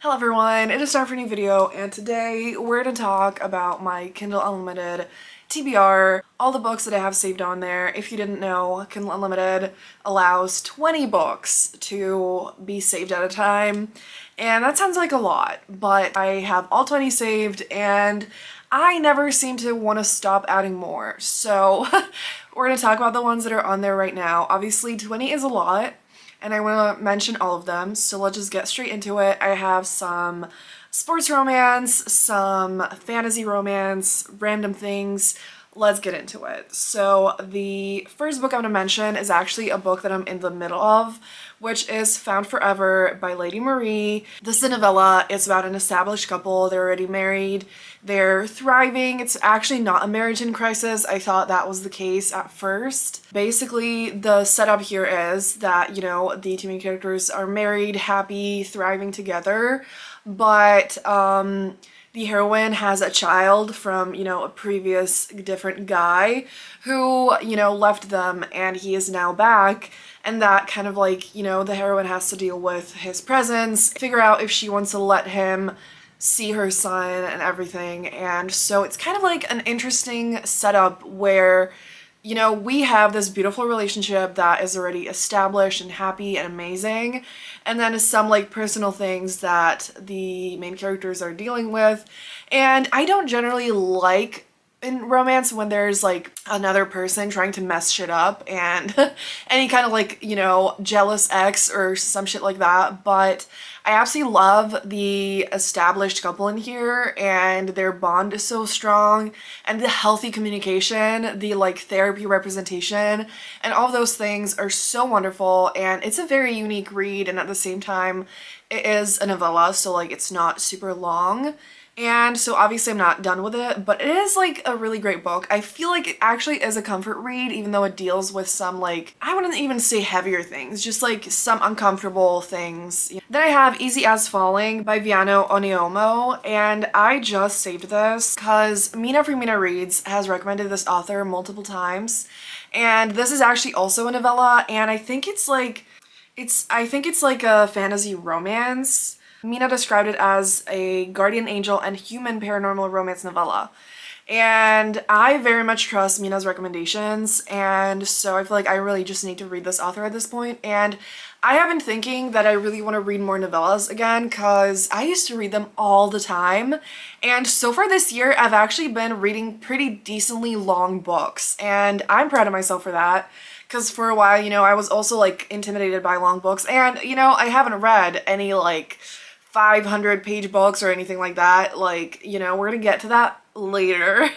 Hello everyone, it is time for a new video, and today we're going to talk about my Kindle Unlimited TBR, all the books that I have saved on there. If you didn't know, Kindle Unlimited allows 20 books to be saved at a time, and that sounds like a lot, but I have all 20 saved and I never seem to want to stop adding more. So we're going to talk about the ones that are on there right now. Obviously 20 is a lot, and I want to mention all of them, so let's just get straight into it. I have some sports romance, some fantasy romance, random things. Let's get into it. So the first book I'm going to mention is actually a book that I'm in the middle of, which is Found Forever by Lady Marie. This is a novella. It's about an established couple. They're already married. They're thriving. It's actually not a marriage in crisis. I thought that was the case at first. Basically, the setup here is that, the two main characters are married, happy, thriving together, but the heroine has a child from, a previous different guy who, left them, and he is now back. And that kind of the heroine has to deal with his presence, figure out if she wants to let him see her son and everything. And so it's kind of like an interesting setup where, we have this beautiful relationship that is already established and happy and amazing. And then some personal things that the main characters are dealing with. And I don't generally like in romance when there's another person trying to mess shit up and any kind of jealous ex or some shit like that. But I absolutely love the established couple in here, and their bond is so strong, and the healthy communication, the therapy representation, and all those things are so wonderful. And it's a very unique read, and at the same time it is a novella, so it's not super long. And so obviously I'm not done with it, but it is a really great book. I feel like it actually is a comfort read, even though it deals with some I wouldn't even say heavier things, just some uncomfortable things. Then I have Easy as Falling by Viano Oniomo, and I just saved this because Mina from Mina Reads has recommended this author multiple times. And this is actually also a novella, and I think it's like a fantasy romance. Mina described it as a guardian angel and human paranormal romance novella. And I very much trust Mina's recommendations, and so I feel like I really just need to read this author at this point. And I have been thinking that I really want to read more novellas again, because I used to read them all the time. And so far this year, I've actually been reading pretty decently long books, and I'm proud of myself for that. Because for a while, I was also intimidated by long books, and I haven't read any 500-page books or anything like that. We're gonna get to that later.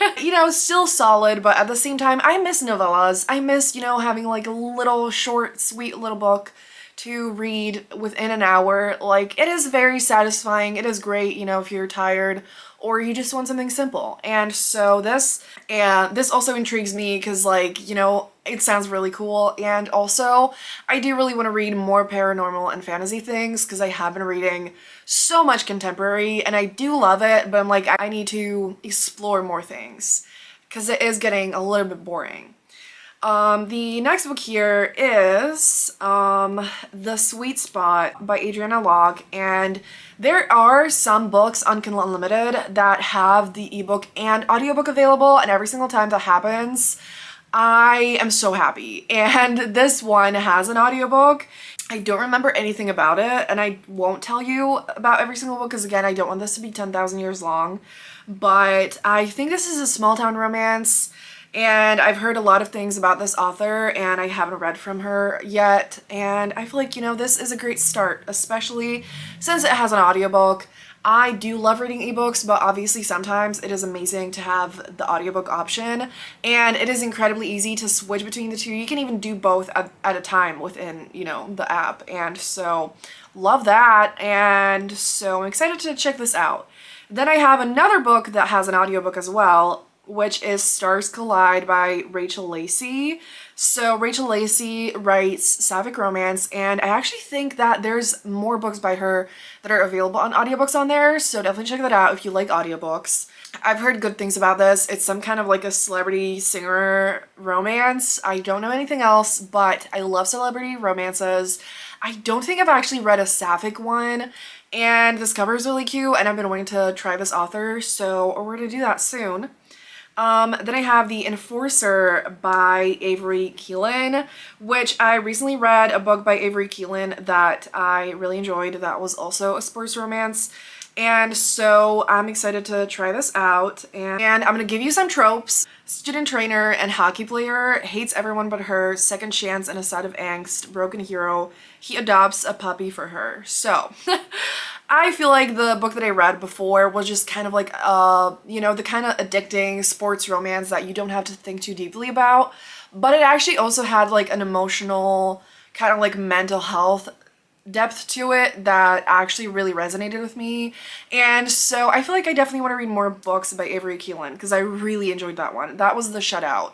Still solid, but at the same time, I miss novellas. I miss, having a little short, sweet little book to read within an hour. It is very satisfying. It is great, if you're tired or you just want something simple. And so this also intrigues me because it sounds really cool. And also I do really want to read more paranormal and fantasy things because I have been reading so much contemporary and I do love it, but I'm I need to explore more things because it is getting a little bit boring. The next book here is The Sweet Spot by Adriana Locke, and there are some books on Kindle Unlimited that have the ebook and audiobook available, and every single time that happens, I am so happy. And this one has an audiobook. I don't remember anything about it, and I won't tell you about every single book because, again, I don't want this to be 10,000 years long, but I think this is a small town romance. And I've heard a lot of things about this author, and I haven't read from her yet, and I feel like, this is a great start, especially since it has an audiobook. I do love reading ebooks, but obviously sometimes it is amazing to have the audiobook option, and it is incredibly easy to switch between the two. You can even do both at a time within, the app, and so love that, and so I'm excited to check this out. Then I have another book that has an audiobook as well, which is Stars Collide by Rachel Lacey. So Rachel Lacey writes sapphic romance, and I actually think that there's more books by her that are available on audiobooks on there, so definitely check that out if you like audiobooks. I've heard good things about this. It's some kind of a celebrity singer romance. I don't know anything else, but I love celebrity romances. I don't think I've actually read a sapphic one, and this cover is really cute and I've been wanting to try this author, so we're gonna do that soon. Then I have The Enforcer by Avery Keelan, which I recently read a book by Avery Keelan that I really enjoyed that was also a sports romance. And so I'm excited to try this out, and I'm gonna give you some tropes. Student trainer and hockey player hates everyone but her, second chance in a side of angst, broken hero, he adopts a puppy for her. So I feel like the book that I read before was just kind of like, you know, the kind of addicting sports romance that you don't have to think too deeply about, but it actually also had like an emotional kind of like mental health depth to it that actually really resonated with me. And so I feel like I definitely want to read more books by Avery Keelan because I really enjoyed that one. That was The Shutout,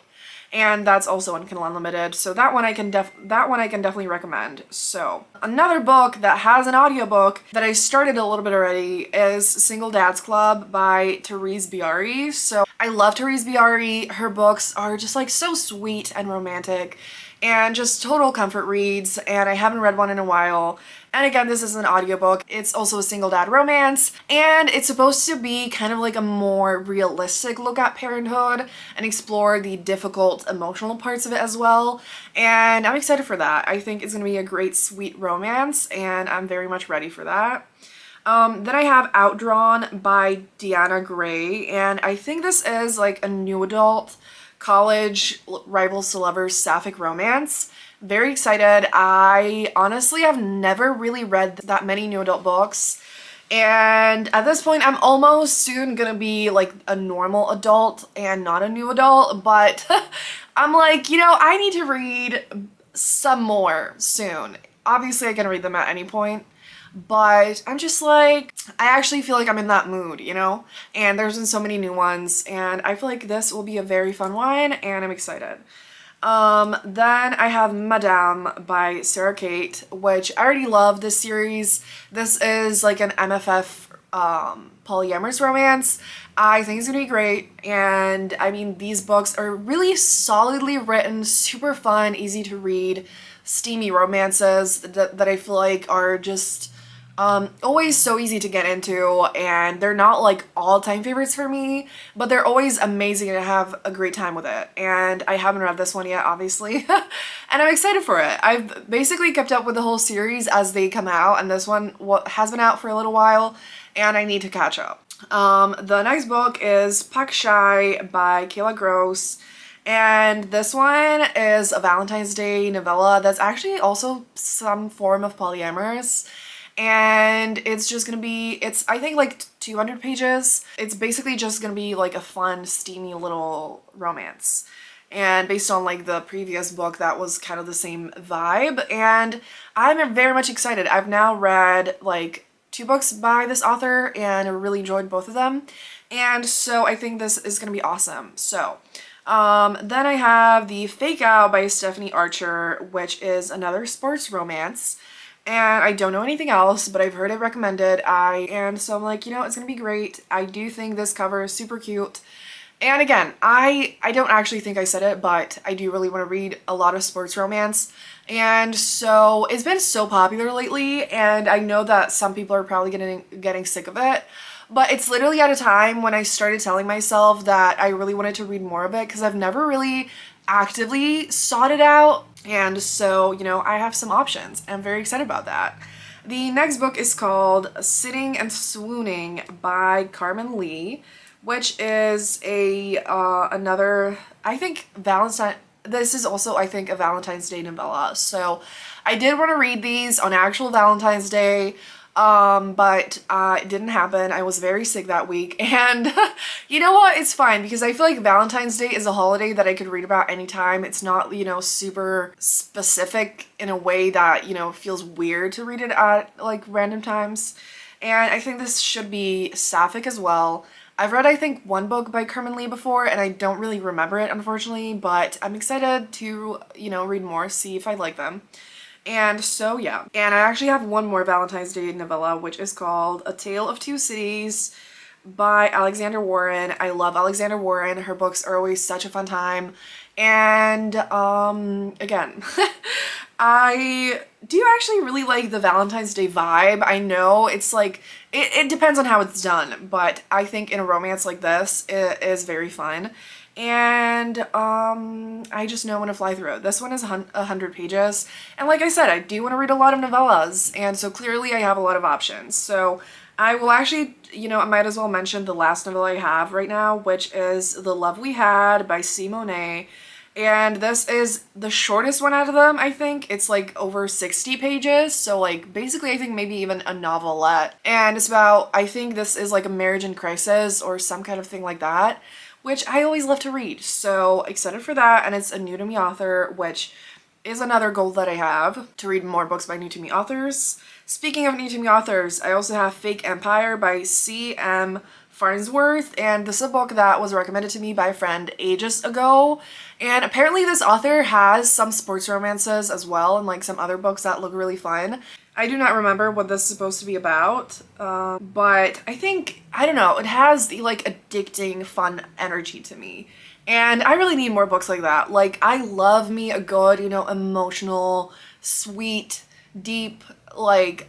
and that's also on Kindle Unlimited, so that one I can definitely recommend. So another book that has an audiobook that I started a little bit already is Single Dads Club by Therese Biari. So I love Therese Biari. Her books are just like so sweet and romantic and just total comfort reads, and I haven't read one in a while. And again, this is an audiobook. It's also a single dad romance, and it's supposed to be kind of like a more realistic look at parenthood and explore the difficult emotional parts of it as well. And I'm excited for that. I think it's gonna be a great sweet romance, and I'm very much ready for that. Then I have Outdrawn by Deanna Gray, and I think this is like a new adult college rivals to lovers sapphic romance. Very excited. I honestly have never really read that many new adult books, and at this point I'm almost soon gonna be like a normal adult and not a new adult, but I'm like, you know, I need to read some more soon. Obviously I can read them at any point, but I'm just like, I actually feel like I'm in that mood, you know? And there's been so many new ones, and I feel like this will be a very fun one, and I'm excited. Then I have Madame by Sarah Kate, which I already love this series. This is like an MFF polyamorous romance. I think it's gonna be great, and I mean, these books are really solidly written, super fun, easy to read, steamy romances that I feel like are just always so easy to get into, and they're not like all-time favorites for me, but they're always amazing and I have a great time with it. And I haven't read this one yet, obviously, and I'm excited for it. I've basically kept up with the whole series as they come out, and this one has been out for a little while, and I need to catch up. The next book is Puck Shy by Kayla Gross. And this one is a Valentine's Day novella that's actually also some form of polyamorous. And it's just gonna be, it's I think like 200 pages. It's basically just gonna be like a fun, steamy little romance. And based on like the previous book, that was kind of the same vibe. And I'm very much excited. I've now read like 2 books by this author and I really enjoyed both of them. And so I think this is gonna be awesome. So then I have The Fake Out by Stephanie Archer, which is another sports romance. And I don't know anything else, but I've heard it recommended. And so I'm like, you know, it's gonna be great. I do think this cover is super cute. And again, I don't actually think I said it, but I do really want to read a lot of sports romance. And so it's been so popular lately, and I know that some people are probably getting sick of it. But it's literally at a time when I started telling myself that I really wanted to read more of it because I've never really actively sought it out. And so, you know, I have some options. I'm very excited about that. The next book is called Sitting and Swooning by Carmen Lee, which is another, I think, this is also, I think, a Valentine's Day novella. So I did want to read these on actual Valentine's Day, but it didn't happen. I was very sick that week, and you know what? It's fine because I feel like Valentine's Day is a holiday that I could read about anytime. It's not, you know, super specific in a way that, you know, feels weird to read it at like random times. And I think this should be sapphic as well. I've read, I think, 1 book by Carmen Lee before, and I don't really remember it, unfortunately, but I'm excited to, you know, read more, see if I like them. And so, yeah. And I actually have 1 more Valentine's Day novella, which is called A Tale of Two Cities by Alexander Warren. I love Alexander Warren. Her books are always such a fun time. And, again, I do actually really like the Valentine's Day vibe. I know it's like, it depends on how it's done, but I think in a romance like this, it is very fun. And I just know when to fly through it. This one is 100 pages. And like I said, I do want to read a lot of novellas. And so clearly I have a lot of options. So I will actually, I might as well mention the last novella I have right now, which is The Love We Had by C. Monet. And this is the shortest one out of them, I think. It's like over 60 pages. So like basically I think maybe even a novelette. And it's about, I think this is like a marriage in crisis or some kind of thing like that, which I always love to read. So excited for that. And it's a new to me author, which is another goal that I have, to read more books by new to me authors. Speaking of new to me authors, I also have Fake Empire by C.M. Farnsworth, and this is a book that was recommended to me by a friend ages ago. And apparently this author has some sports romances as well, and like some other books that look really fun. I do not remember what this is supposed to be about, but I think, I don't know, it has the like addicting fun energy to me. And I really need more books like that. Like, I love me a good, emotional, sweet, deep, like,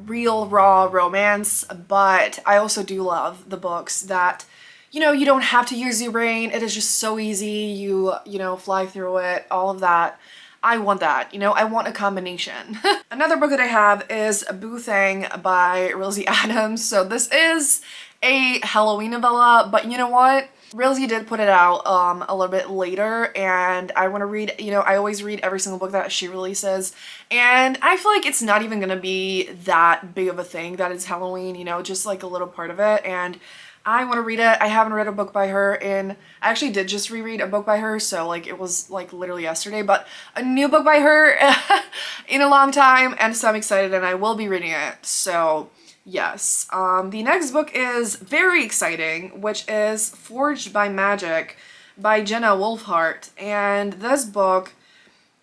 real, raw romance, but I also do love the books that, you don't have to use your brain. It is just so easy. You fly through it, all of that. I want that, I want a combination. Another book that I have is Boo Thang by Rosie Adams. So this is a Halloween novella, but you know what? Rosie did put it out a little bit later, and I want to read, I always read every single book that she releases, and I feel like it's not even gonna be that big of a thing that is Halloween, just like a little part of it, and I want to read it. I haven't read a book by her I actually did just reread a book by her, so like it was like literally yesterday, but a new book by her in a long time, and so I'm excited and I will be reading it, so yes. The next book is very exciting, which is Forged by Magic by Jenna Wolfhart, and this book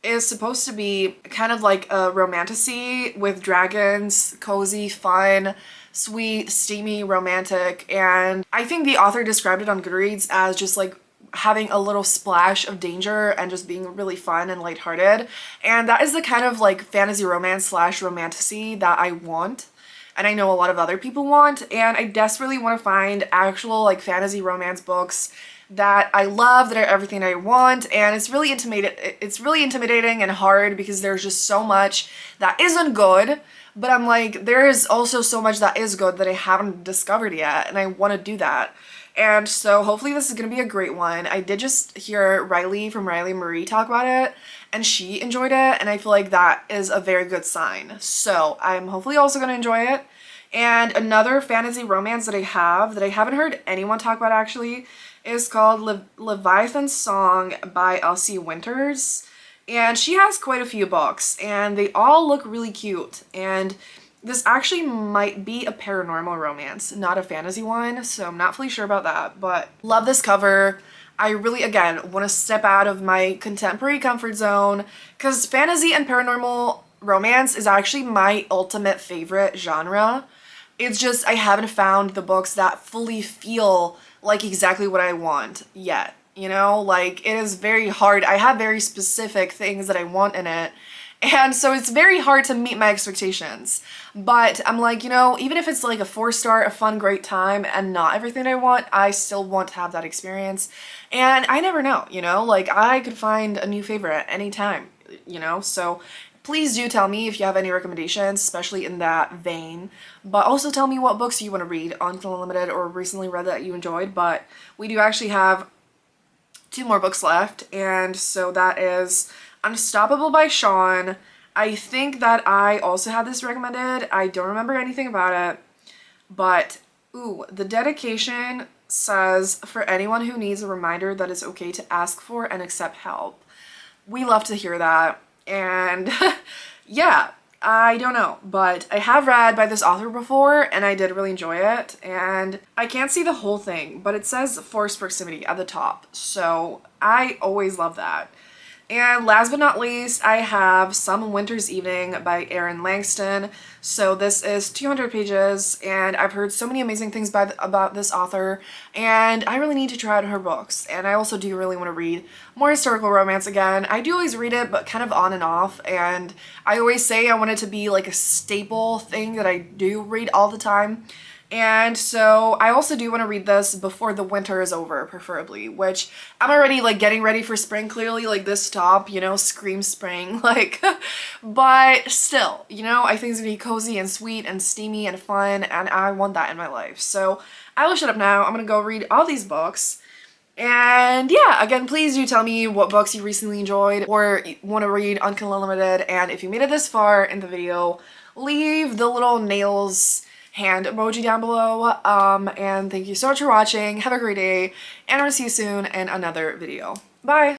is supposed to be kind of like a romantasy with dragons, cozy, fun, sweet, steamy, romantic, and I think the author described it on Goodreads as just like having a little splash of danger and just being really fun and lighthearted, and that is the kind of like fantasy romance slash romantasy that I want, and I know a lot of other people want, and I desperately want to find actual like fantasy romance books that I love, that are everything I want, and it's really intimidating and hard because there's just so much that isn't good, but I'm like, there is also so much that is good that I haven't discovered yet, and I want to do that. And so hopefully this is going to be a great one. I did just hear Riley from Riley Marie talk about it, and she enjoyed it, and I feel like that is a very good sign. So I'm hopefully also going to enjoy it. And another fantasy romance that I haven't heard anyone talk about actually is called Leviathan's Song by Elsie Winters. And she has quite a few books, and they all look really cute. And this actually might be a paranormal romance, not a fantasy one, so I'm not fully sure about that, but love this cover. I really, again, want to step out of my contemporary comfort zone, because fantasy and paranormal romance is actually my ultimate favorite genre. It's just I haven't found the books that fully feel like exactly what I want yet. Like it is very hard. I have very specific things that I want in it. And so it's very hard to meet my expectations. But I'm like, even if it's like a 4-star, a fun, great time and not everything I want, I still want to have that experience. And I never know, like I could find a new favorite anytime, so please do tell me if you have any recommendations, especially in that vein. But also tell me what books you want to read on Kindle Unlimited or recently read that you enjoyed. But we do actually have 2 more books left, and so that is Unstoppable by Sean. I think that I also had this recommended. I don't remember anything about it, but ooh, the dedication says, for anyone who needs a reminder that it's okay to ask for and accept help. We love to hear that. And yeah, I don't know, but I have read by this author before and I did really enjoy it, and I can't see the whole thing, but it says forced proximity at the top, so I always love that. And last but not least, I have Some Winter's Evening by Erin Langston. So this is 200 pages, and I've heard so many amazing things about this author, and I really need to try out her books. And I also do really want to read more historical romance again. I do always read it, but kind of on and off, and I always say I want it to be like a staple thing that I do read all the time. And so I also do want to read this before the winter is over, preferably, which I'm already like getting ready for spring, clearly, like this top, you know, screams spring, like, but still, you know, I think it's gonna be cozy and sweet and steamy and fun, and I want that in my life. So I will shut up now. I'm gonna go read all these books. And yeah, again, please do tell me what books you recently enjoyed or want to read on Kindle Unlimited, and if you made it this far in the video, leave the little nails hand emoji down below. And thank you so much for watching. Have a great day, and I'll see you soon in another video. Bye!